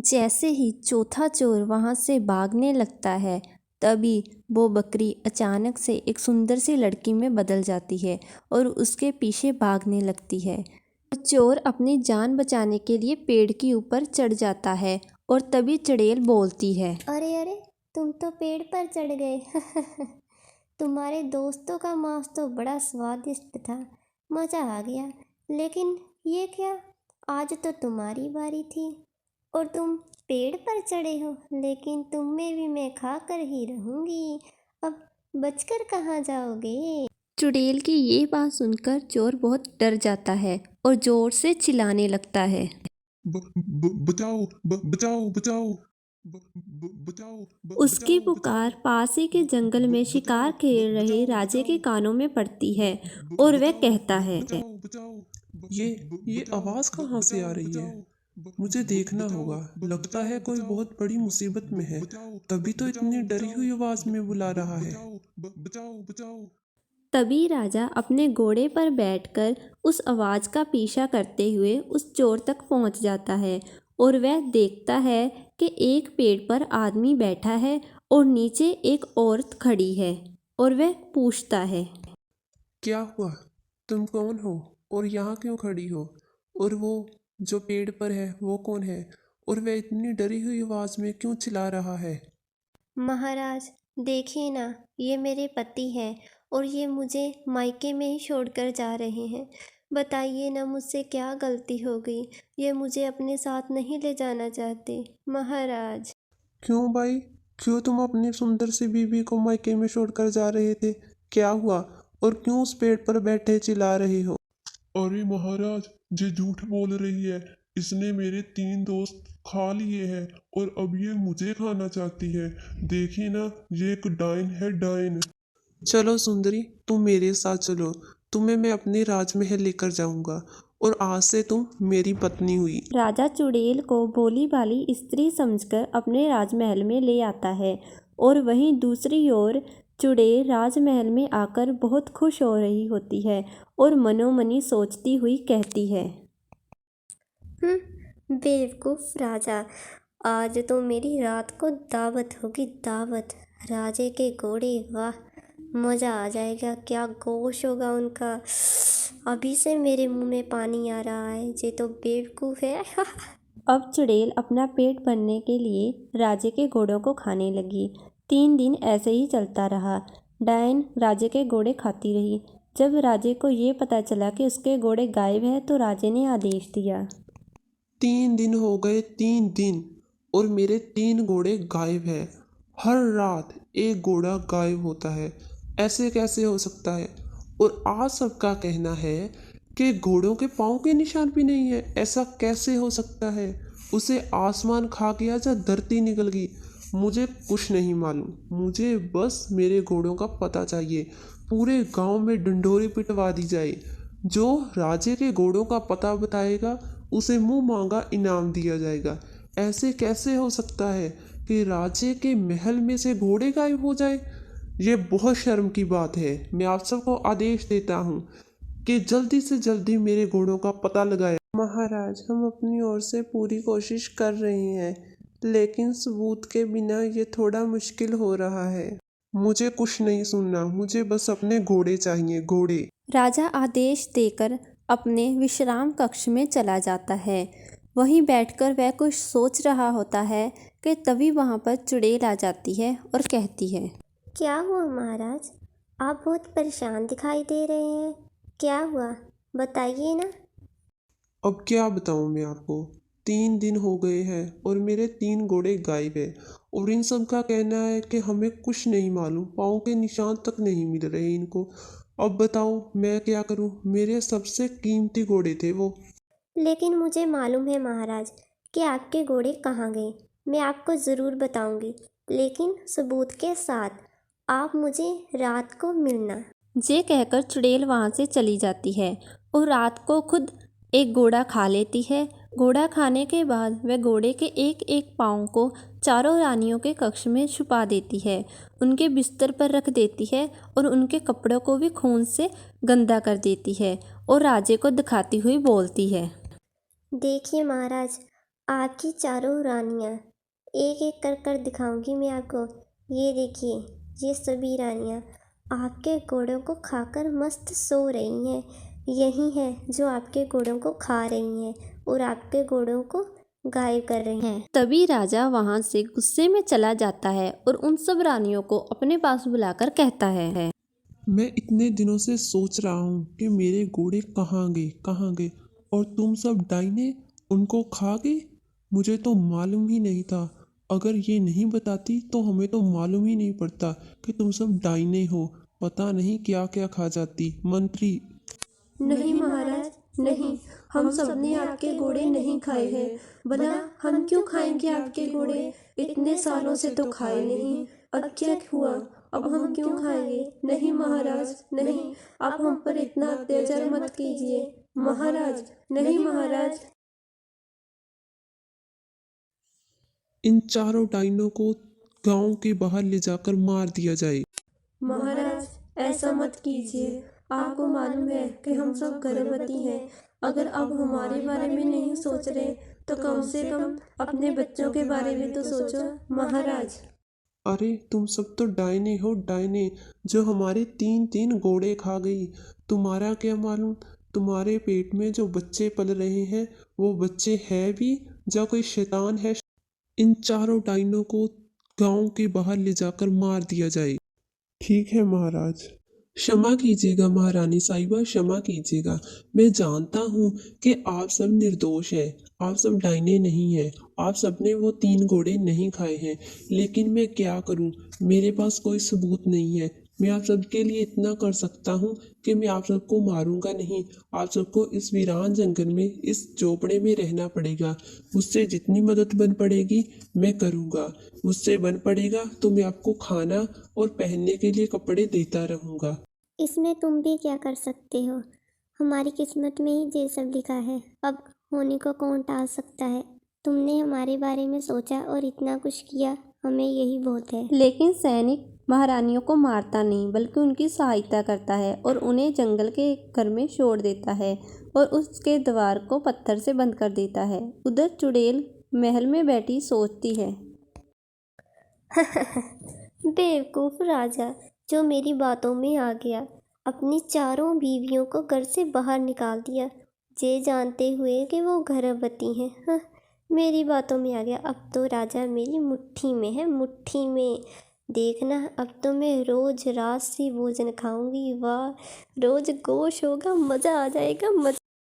जैसे ही चौथा चोर वहां से भागने लगता है, तभी वो बकरी अचानक से एक सुंदर सी लड़की में बदल जाती है और उसके पीछे भागने लगती है। चोर अपनी जान बचाने के लिए पेड़ के ऊपर चढ़ जाता है और तभी चुड़ैल बोलती है, अरे अरे, तुम तो पेड़ पर चढ़ गए। तुम्हारे दोस्तों का मांस तो बड़ा स्वादिष्ट था, मज़ा आ गया। लेकिन ये क्या, आज तो तुम्हारी बारी थी और तुम पेड़ पर चढ़े हो। लेकिन तुम्हें भी मैं खा कर ही रहूँगी। अब बचकर कहाँ जाओगे? चुड़ैल की ये बात सुनकर चोर बहुत डर जाता है और जोर से चिल्लाने लगता है। बचाओ, बचाओ, बचाओ, बचाओ, उसकी बचाओ, पुकार पास ही के जंगल में शिकार खेल रहे बचाओ, राजे के बचाओ, कानों में पड़ती है और वह बचाओ, कहता है, बचाओ, बचाओ। ये आवाज कहाँ से आ रही है? मुझे देखना होगा। लगता है कोई बहुत बड़ी मुसीबत में है, तभी तो इतनी डरी हुई आवाज में बुला रहा है। बचाओ, बचाओ। तभी राजा अपने घोड़े पर बैठकर उस आवाज़ का पीछा करते हुए उस चोर तक पहुंच जाता है और वह देखता है कि एक पेड़ पर आदमी बैठा है और नीचे एक औरत खड़ी है और वह पूछता है, क्या हुआ? तुम कौन हो और यहाँ क्यों खड़ी हो? और वो जो पेड़ पर है वो कौन है? और वह इतनी डरी हुई आवाज में क्यों चिल्ला रहा है? महाराज, देखिए ना, ये मेरे पति हैं और ये मुझे मायके में ही छोड़कर जा रहे हैं। बताइए ना, मुझसे क्या गलती हो गई? ये मुझे अपने साथ नहीं ले जाना चाहते महाराज। क्यों भाई? क्यों तुम अपनी सुंदर सी बीवी को मायके में छोड़कर जा रहे थे? क्या हुआ? और क्यों उस पेड़ पर बैठे चिल्ला रहे हो? अरे महाराज, ये झूठ बोल रही है। इसने मेरे 3 दोस्त खा लिए हैं और अब ये मुझे खाना चाहती है। देखिए ना, ये एक डायन है, डायन। चलो सुंदरी, तुम मेरे साथ चलो। तुम्हें मैं अपने राजमहल लेकर जाऊंगा और आज से तुम मेरी पत्नी हुई। राजा चुड़ैल को भोली भाली स्त्री समझकर अपने राजमहल में ले आता है और वहीं दूसरी ओर चुड़ैल राजमहल में आकर बहुत खुश हो रही होती है और मनोमनी सोचती हुई कहती है, बेवकूफ़ राजा, आज तो मेरी रात को दावत होगी, दावत। राजे के घोड़े, वाह, मज़ा आ जाएगा। क्या गोश होगा उनका। अभी से मेरे मुंह में पानी आ रहा है। ये तो बेवकूफ़ है। अब चुड़ैल अपना पेट भरने के लिए राजे के घोड़ों को खाने लगी। 3 दिन ऐसे ही चलता रहा। डायन राजे के घोड़े खाती रही। जब राजे को ये पता चला कि उसके घोड़े गायब है तो राजे ने आदेश दिया, 3 दिन हो गए, 3 दिन, और मेरे 3 घोड़े गायब हैं। हर रात एक घोड़ा गायब होता है। ऐसे कैसे हो सकता है? और आज सबका कहना है कि घोड़ों के पाँव के निशान भी नहीं है। ऐसा कैसे हो सकता है? उसे आसमान खा गया या धरती निकल गई? मुझे कुछ नहीं मालूम। मुझे बस मेरे घोड़ों का पता चाहिए। पूरे गांव में डंडोरी पिटवा दी जाए। जो राजे के घोड़ों का पता बताएगा उसे मुंह मांगा इनाम दिया जाएगा। ऐसे कैसे हो सकता है कि राजे के महल में से घोड़े गायब हो जाए? ये बहुत शर्म की बात है। मैं आप सबको आदेश देता हूँ कि जल्दी से जल्दी मेरे घोड़ों का पता लगाए। महाराज, हम अपनी ओर से पूरी कोशिश कर रहे हैं, लेकिन सबूत के बिना ये थोड़ा मुश्किल हो रहा है। मुझे कुछ नहीं सुनना, मुझे बस अपने घोड़े चाहिए, घोड़े। राजा आदेश देकर अपने विश्राम कक्ष में चला जाता है। वहीं बैठकर वह कुछ सोच रहा होता है कि तभी वहां पर चुड़ैल आ जाती है और कहती है, क्या हुआ महाराज? आप बहुत परेशान दिखाई दे रहे हैं। क्या हुआ, बताइए ना। अब क्या बताऊं मैं आपको? 3 दिन हो गए हैं और मेरे 3 घोड़े गायब है। और इन सब का कहना है कि हमें कुछ नहीं मालूम, पाँव के निशान तक नहीं मिल रहे इनको। अब बताओ मैं क्या करूं? मेरे सबसे कीमती घोड़े थे वो। लेकिन मुझे मालूम है महाराज कि आपके घोड़े कहाँ गए। मैं आपको ज़रूर बताऊंगी, लेकिन सबूत के साथ। आप मुझे रात को मिलना। ये कहकर चुड़ैल वहां से चली जाती है और रात को खुद एक घोड़ा खा लेती है। घोड़ा खाने के बाद वह घोड़े के एक एक पाँव को चारों रानियों के कक्ष में छुपा देती है, उनके बिस्तर पर रख देती है और उनके कपड़ों को भी खून से गंदा कर देती है और राजे को दिखाती हुई बोलती है, देखिए महाराज, आपकी चारों रानियाँ एक एक कर कर दिखाऊंगी मैं आपको। ये देखिए, ये सभी रानियाँ आपके घोड़ों को खाकर मस्त सो रही हैं। यही है जो आपके घोड़ों को खा रही हैं और आपके घोड़ों को गायब कर रही हैं। तभी राजा वहां से गुस्से में चला जाता है और उन सब रानियों को अपने पास बुलाकर कहता है, मैं इतने दिनों से सोच रहा हूँ कि मेरे घोड़े कहाँ गए और तुम सब डाइने उनको खा गए। मुझे तो मालूम ही नहीं था। अगर ये नहीं बताती तो हमें तो मालूम ही नहीं पड़ता कि तुम सब डाइने हो। पता नहीं क्या क्या खा जाती। मंत्री, नहीं महाराज, नहीं, हम सबने आपके घोड़े नहीं खाए हैं। भला हम क्यों खाएंगे आपके घोड़े? इतने सालों से तो खाए नहीं। अब क्या हुआ? अब हम क्यों खाएंगे? नहीं महाराज, नहीं, आप हम पर इतना अत्याचार मत कीजिए महाराज। नहीं महाराज। इन चारों डाइनों को गांव के बाहर ले जाकर मार दिया जाए। महाराज, ऐसा मत कीजिए। आपको मालूम है कि हम सब गर्भवती हैं। अगर आप हमारे बारे में नहीं सोच रहे तो कम से कम अपने बच्चों के बारे में तो सोचो महाराज। अरे तुम सब तो डाइने हो, डाइने जो हमारे 3 घोड़े खा गई। तुम्हारा क्या मालूम तुम्हारे पेट में जो बच्चे पल रहे हैं वो बच्चे हैं भी या कोई शैतान है। इन चारों डाइनों को गांव के बाहर ले जाकर मार दिया जाए। ठीक है महाराज। क्षमा कीजिएगा महारानी साहिबा, क्षमा कीजिएगा। मैं जानता हूँ कि आप सब निर्दोष हैं, आप सब डाइने नहीं हैं, आप सबने वो 3 घोड़े नहीं खाए हैं। लेकिन मैं क्या करूँ, मेरे पास कोई सबूत नहीं है। मैं आप सबके लिए इतना कर सकता हूँ कि मैं आप सबको मारूंगा नहीं। आप सबको इस वीरान जंगल में, इस झोपड़े में रहना पड़ेगा। मुझसे जितनी मदद बन पड़ेगी मैं करूँगा। मुझसे बन पड़ेगा तो मैं आपको खाना और पहनने के लिए कपड़े देता रहूँगा। इसमें तुम भी क्या कर सकते हो? हमारी किस्मत में ही ये सब लिखा है। अब होने को कौन टाल सकता है? तुमने हमारे बारे में सोचा और इतना कुछ किया, हमें यही बहुत है। लेकिन सैनिक महारानियों को मारता नहीं बल्कि उनकी सहायता करता है और उन्हें जंगल के एक घर में छोड़ देता है और उसके द्वार को पत्थर से बंद कर देता है। उधर चुड़ैल महल में बैठी सोचती है, बेवकूफ़ राजा जो मेरी बातों में आ गया, अपनी चारों बीवियों को घर से बाहर निकाल दिया, ये जानते हुए कि वो गर्भवती हैं। हाँ, मेरी बातों में आ गया। अब तो राजा मेरी मुट्ठी में है, मुट्ठी में। देखना, अब तो मैं रोज रात सी भोजन खाऊंगी। वाह, रोज गोश होगा, मज़ा आ जाएगा, मज़ा।